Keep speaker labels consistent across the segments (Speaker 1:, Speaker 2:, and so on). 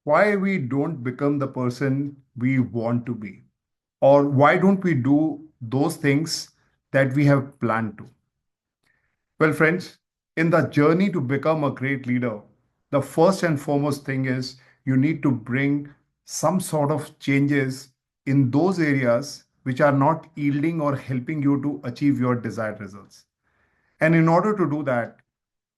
Speaker 1: why we don't become the person we want to be, or why don't we do those things that we have planned to. Well, friends, in the journey to become a great leader, the first and foremost thing is you need to bring some sort of changes in those areas which are not yielding or helping you to achieve your desired results. And in order to do that,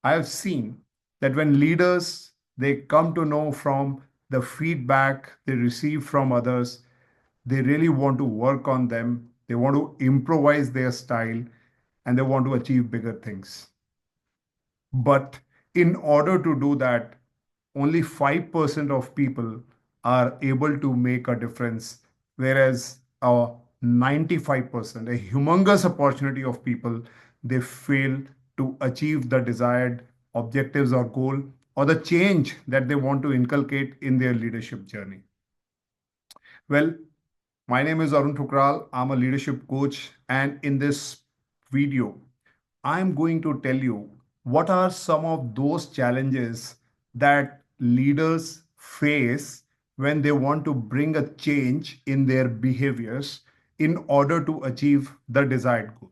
Speaker 1: I have seen that when leaders they come to know from the feedback they receive from others, they really want to work on them, they want to improvise their style, and they want to achieve bigger things. But in order to do that, only 5% of people are able to make a difference, whereas a 95%, a humongous opportunity of people, they fail to achieve the desired objectives or goal or the change that they want to inculcate in their leadership journey. Well, my name is Arun. I'm a leadership coach, and in this video, I'm going to tell you what are some of those challenges that leaders face when they want to bring a change in their behaviors in order to achieve the desired goal.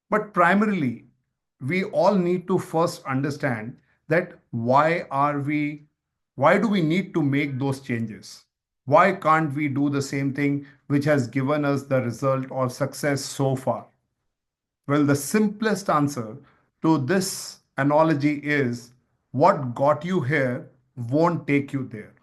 Speaker 1: But primarily, we all need to first understand that why do we need to make those changes? Why can't we do the same thing which has given us the result or success so far? Well, the simplest answer to this analogy is what got you here won't take you there.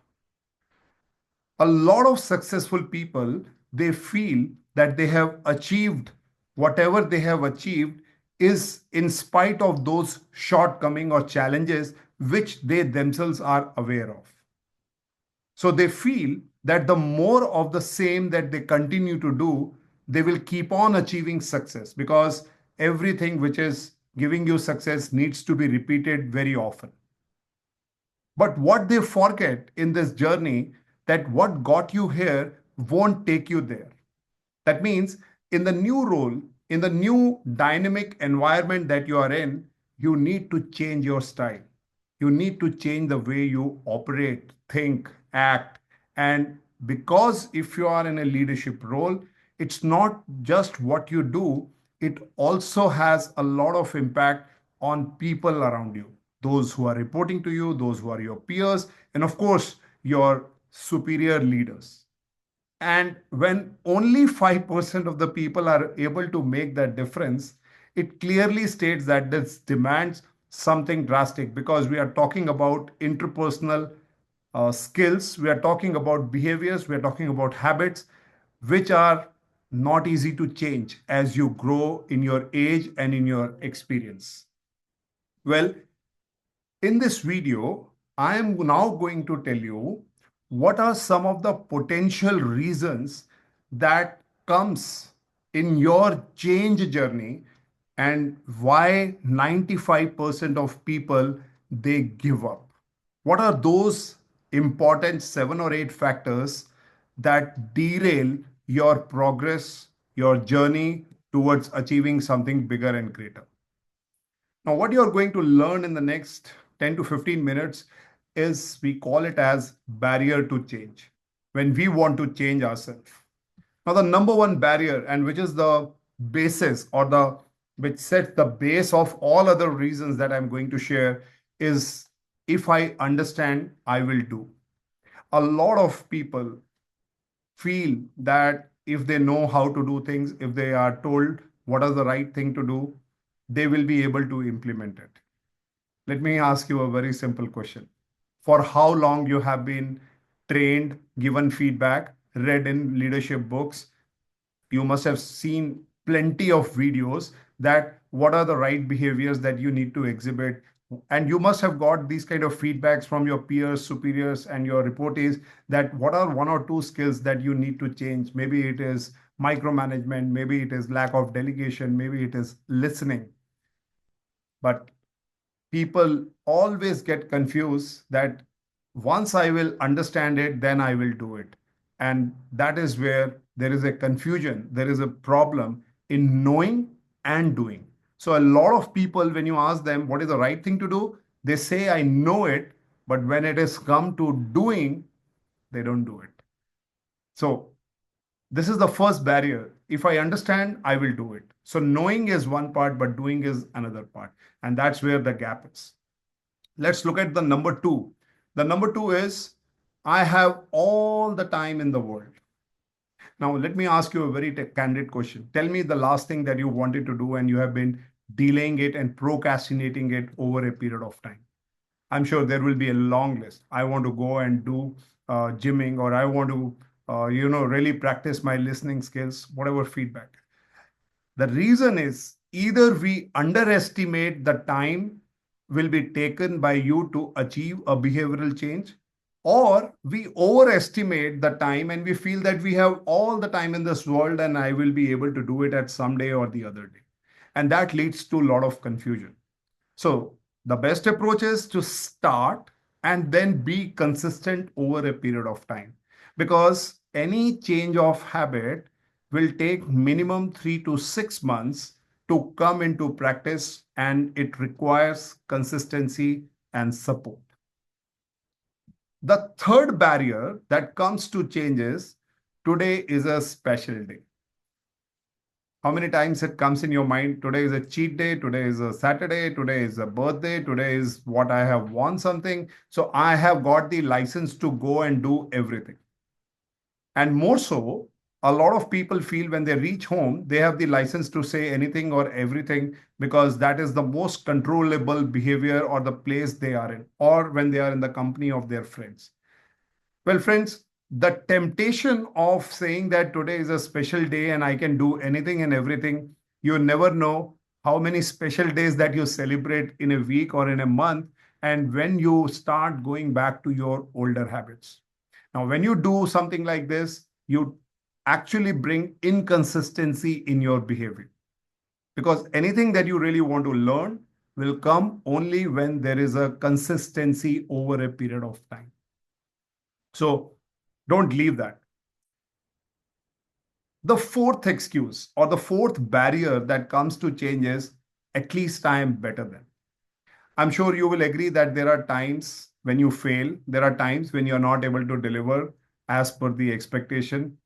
Speaker 1: A lot of successful people, they feel that they have achieved whatever they have achieved is in spite of those shortcomings or challenges which they themselves are aware of. So they feel that the more of the same that they continue to do, they will keep on achieving success because everything which is giving you success needs to be repeated very often. But what they forget in this journey that what got you here won't take you there. That means in the new role, in the new dynamic environment that you are in, you need to change your style. You need to change the way you operate, think, act. And because if you are in a leadership role, it's not just what you do, it also has a lot of impact on people around you, those who are reporting to you, those who are your peers, and of course, your superior leaders. And when only 5% of the people are able to make that difference, it clearly states that this demands something drastic because we are talking about interpersonal skills, we are talking about behaviors, we are talking about habits, which are not easy to change as you grow in your age and in your experience. Well, in this video, I am now going to tell you what are some of the potential reasons that comes in your change journey and why 95% of people they give up. What are those important 7 or 8 factors that derail your progress, your journey towards achieving something bigger and greater? Now, what you're going to learn in the next 10 to 15 minutes is we call it as barrier to change when we want to change ourselves. Now, the number one barrier, and which is the basis or the which sets the base of all other reasons that I'm going to share, is if I understand, I will do. A lot of people feel that if they know how to do things, if they are told what is the right thing to do, they will be able to implement it. Let me ask you a very simple question. For how long you have been trained, given feedback, read in leadership books, you must have seen plenty of videos that what are the right behaviors that you need to exhibit, and you must have got these kind of feedbacks from your peers, superiors, and your reportees that what are 1 or 2 skills that you need to change. Maybe it is micromanagement, maybe it is lack of delegation, maybe it is listening. But people always get confused that once I will understand it, then I will do it. And that is where there is a confusion, there is a problem in knowing and doing. So, a lot of people, when you ask them what is the right thing to do, they say, I know it, But when it is come to doing, they don't do it. So this is the first barrier. If I understand, I will do it. So knowing is one part, but doing is another part. And that's where the gap is. Let's look at the number two. The number two is I have all the time in the world. Now, let me ask you a very candid question. Tell me the last thing that you wanted to do and you have been delaying it and procrastinating it over a period of time. I'm sure there will be a long list. I want to go and do gymming, or I want to, really practice my listening skills, whatever feedback. The reason is either we underestimate the time will be taken by you to achieve a behavioral change, or we overestimate the time and we feel that we have all the time in this world and I will be able to do it at some day or the other day. And that leads to a lot of confusion. So the best approach is to start and then be consistent over a period of time, because any change of habit will take minimum 3 to 6 months to come into practice, and it requires consistency and support. The third barrier that comes to change is today is a special day. How many times it comes in your mind? Today is a cheat day. Today is a Saturday. Today is a birthday. Today is what I have won something. So I have got the license to go and do everything. And more so, a lot of people feel when they reach home, they have the license to say anything or everything, because that is the most controllable behavior or the place they are in, or when they are in the company of their friends. Well, friends, the temptation of saying that today is a special day and I can do anything and everything, you never know how many special days that you celebrate in a week or in a month, and when you start going back to your older habits. Now, when you do something like this, you actually bring inconsistency in your behavior, because anything that you really want to learn will come only when there is a consistency over a period of time. So don't leave that. The fourth excuse or the fourth barrier that comes to change is at least I am better than. I'm sure you will agree that there are times when you fail, there are times when you're not able to deliver as per the expectation.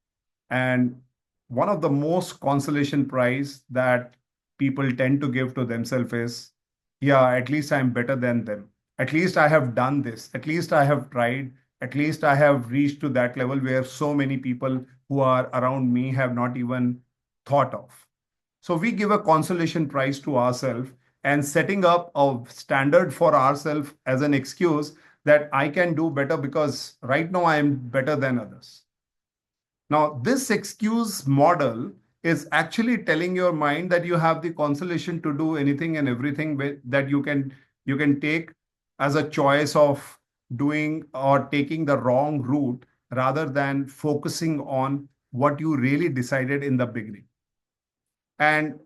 Speaker 1: And one of the most consolation prize that people tend to give to themselves is, yeah, at least I'm better than them. At least I have done this. At least I have tried. At least I have reached to that level where so many people who are around me have not even thought of. So we give a consolation prize to ourselves and setting up a standard for ourselves as an excuse that I can do better because right now I am better than others. Now, this excuse model is actually telling your mind that you have the consolation to do anything and everything that you can take as a choice of doing or taking the wrong route, rather than focusing on what you really decided in the beginning. And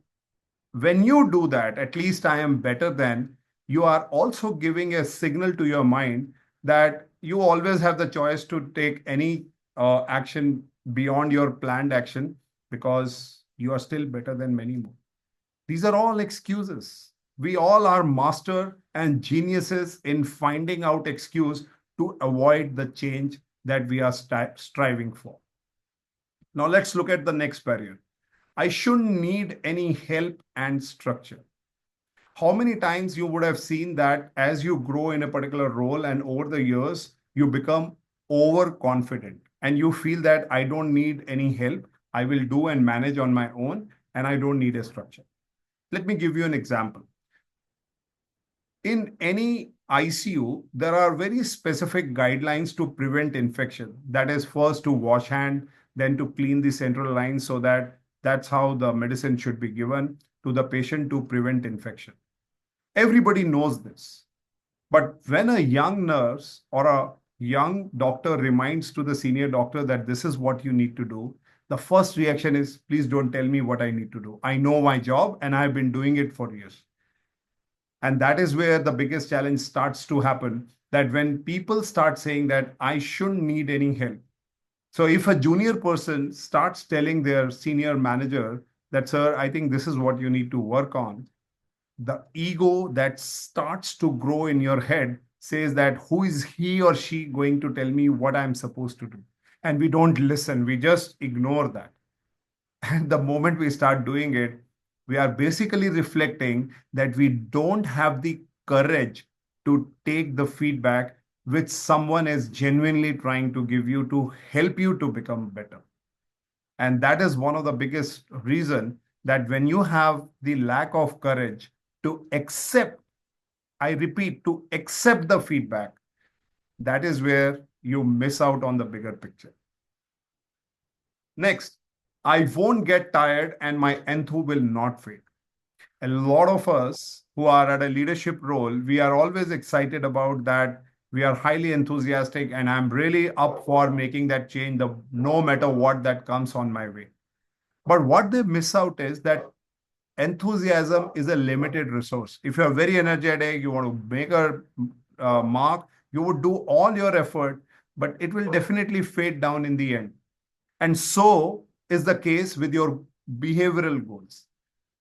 Speaker 1: when you do that, at least I am better than, you are also giving a signal to your mind that you always have the choice to take any action beyond your planned action, because you are still better than many more. These are all excuses. We all are master and geniuses in finding out excuse to avoid the change that we are striving for. Now let's look at the next barrier. I shouldn't need any help and structure. How many times you would have seen that as you grow in a particular role and over the years, you become overconfident and you feel that I don't need any help. I will do and manage on my own and I don't need a structure. Let me give you an example. In any ICU, there are very specific guidelines to prevent infection. That is, first to wash hand, then to clean the central line, so that's how the medicine should be given to the patient to prevent infection. Everybody knows this. But when a young nurse or a young doctor reminds to the senior doctor that this is what you need to do, the first reaction is, please don't tell me what I need to do. I know my job and I've been doing it for years. And that is where the biggest challenge starts to happen, that when people start saying that I shouldn't need any help. So if a junior person starts telling their senior manager that, sir, I think this is what you need to work on, the ego that starts to grow in your head says that who is he or she going to tell me what I'm supposed to do? And we don't listen, we just ignore that. And the moment we start doing it, we are basically reflecting that we don't have the courage to take the feedback which someone is genuinely trying to give you to help you to become better. And that is one of the biggest reason that when you have the lack of courage to accept, I repeat, to accept the feedback, that is where you miss out on the bigger picture. Next, I won't get tired and my enthu will not fade. A lot of us who are at a leadership role, we are always excited about that. We are highly enthusiastic, and I'm really up for making that change, no matter what that comes on my way. But what they miss out is that enthusiasm is a limited resource. If you're very energetic, you want to make a mark, you would do all your effort, but it will definitely fade down in the end. And so is the case with your behavioral goals,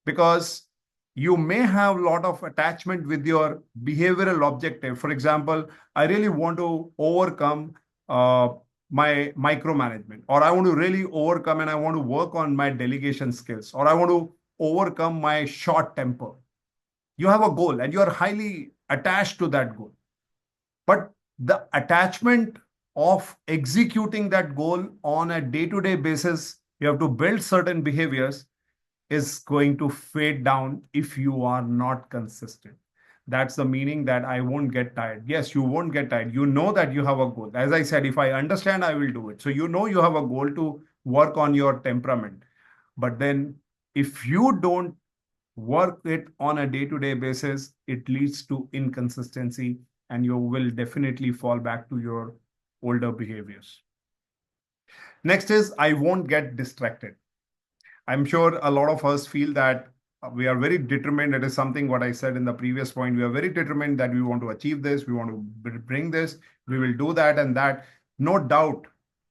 Speaker 1: because you may have a lot of attachment with your behavioral objective. For example, I really want to overcome uh, my micromanagement, or I want to really overcome and I want to work on my delegation skills, or I want to overcome my short temper. You have a goal and you are highly attached to that goal. But the attachment of executing that goal on a day to day basis, you have to build certain behaviors, is going to fade down if you are not consistent. That's the meaning that I won't get tired. Yes, you won't get tired. You know that you have a goal. As I said, if I understand, I will do it. So you know you have a goal to work on your temperament. But then if you don't work it on a day-to-day basis, it leads to inconsistency and you will definitely fall back to your older behaviors. Next is I won't get distracted. I'm sure a lot of us feel that we are very determined. It is something what I said in the previous point. We are very determined that we want to achieve this, we want to bring this, we will do that and that. No doubt,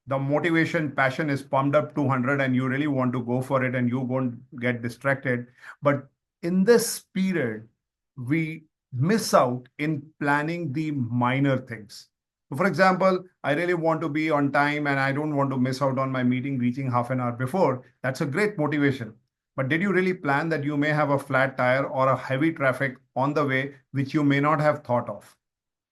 Speaker 1: the motivation, passion is pumped up 200 and you really want to go for it and you won't get distracted. But in this period, we miss out in planning the minor things. For example, I really want to be on time and I don't want to miss out on my meeting reaching half an hour before. That's a great motivation. But did you really plan that you may have a flat tire or a heavy traffic on the way, which you may not have thought of?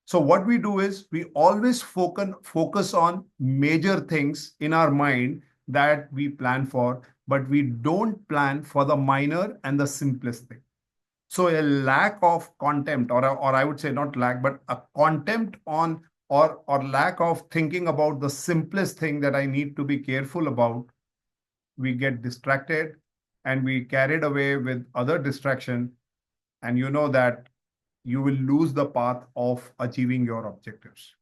Speaker 1: So what we do is we always focus on major things in our mind that we plan for, but we don't plan for the minor and the simplest thing. So a lack of contempt, or I would say not lack, but a contempt on or lack of thinking about the simplest thing that I need to be careful about, we get distracted and we carried away with other distraction, and you know that you will lose the path of achieving your objectives.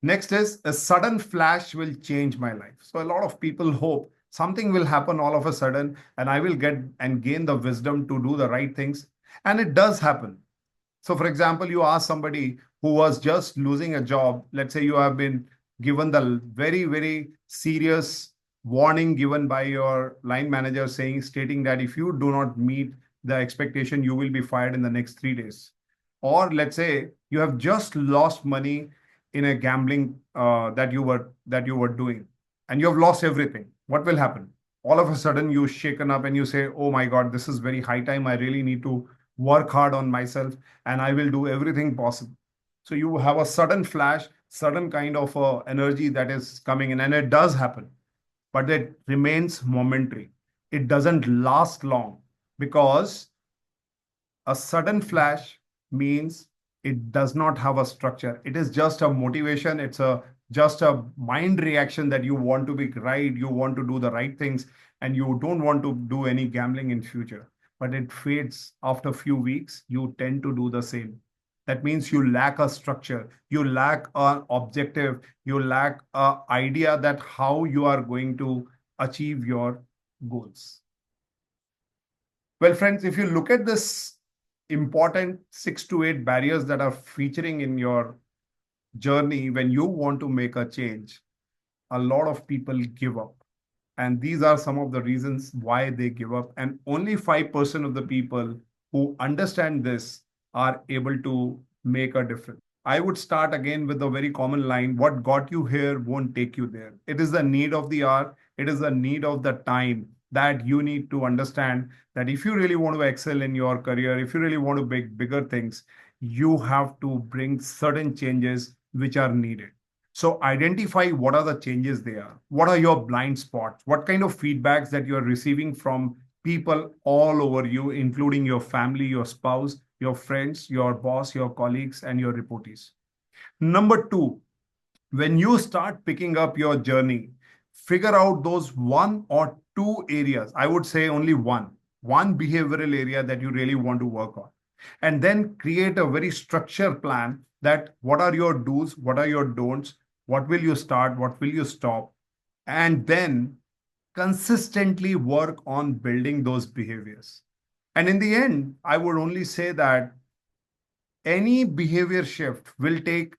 Speaker 1: Next is a sudden flash will change my life. So a lot of people hope something will happen all of a sudden and I will get and gain the wisdom to do the right things. And it does happen. So for example, you ask somebody who was just losing a job. Let's say you have been given the very, very serious warning given by your line manager stating that if you do not meet the expectation, you will be fired in the next 3 days. Or let's say you have just lost money in a gambling that you were doing and you have lost everything. What will happen? All of a sudden you shaken up and you say, oh my God, this is very high time. I really need to work hard on myself and I will do everything possible. So you have a sudden flash, sudden kind of energy that is coming in, and it does happen, but it remains momentary. It doesn't last long, because a sudden flash means it does not have a structure. It is just a motivation. It's a just a mind reaction that you want to be right, you want to do the right things, and you don't want to do any gambling in future. But it fades after a few weeks. You tend to do the same. That means you lack a structure, you lack an objective, you lack an idea that how you are going to achieve your goals. Well, friends, if you look at this important 6 to 8 barriers that are featuring in your journey when you want to make a change, a lot of people give up. And these are some of the reasons why they give up. And only 5% of the people who understand this are able to make a difference. I would start again with a very common line: what got you here won't take you there. It is the need of the hour, it is the need of the time that you need to understand that if you really want to excel in your career, if you really want to make bigger things, you have to bring certain changes which are needed. So identify what are the changes they are. What are your blind spots? What kind of feedbacks that you are receiving from people all over you, including your family, your spouse, your friends, your boss, your colleagues, and your reportees. Number two, when you start picking up your journey, figure out those one or two areas. I would say only one behavioral area that you really want to work on. And then create a very structured plan that what are your do's, what are your don'ts, what will you start, what will you stop, and then consistently work on building those behaviors. And in the end, I would only say that any behavior shift will take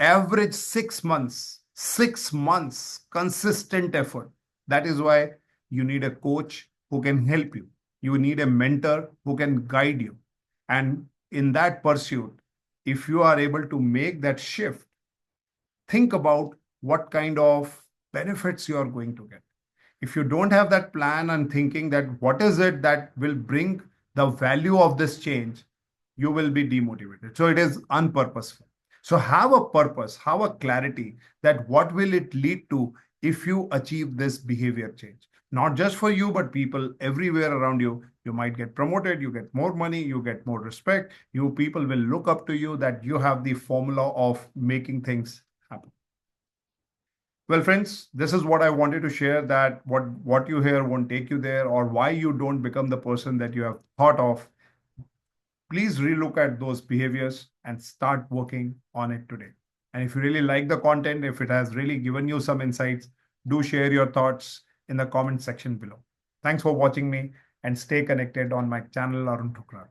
Speaker 1: average 6 months consistent effort. That is why you need a coach who can help you. You need a mentor who can guide you. And in that pursuit, if you are able to make that shift, think about what kind of benefits you are going to get. If you don't have that plan and thinking that what is it that will bring the value of this change, you will be demotivated. So it is unpurposeful. So have a purpose, have a clarity that what will it lead to if you achieve this behavior change. Not just for you, but people everywhere around you. You might get promoted, you get more money, you get more respect. You people will look up to you that you have the formula of making things happen. Well, friends, this is what I wanted to share, that what you hear won't take you there, or why you don't become the person that you have thought of. Please relook at those behaviors and start working on it today. And if you really like the content, if it has really given you some insights, do share your thoughts in the comment section below. Thanks for watching me and stay connected on my channel, Arun Thukral.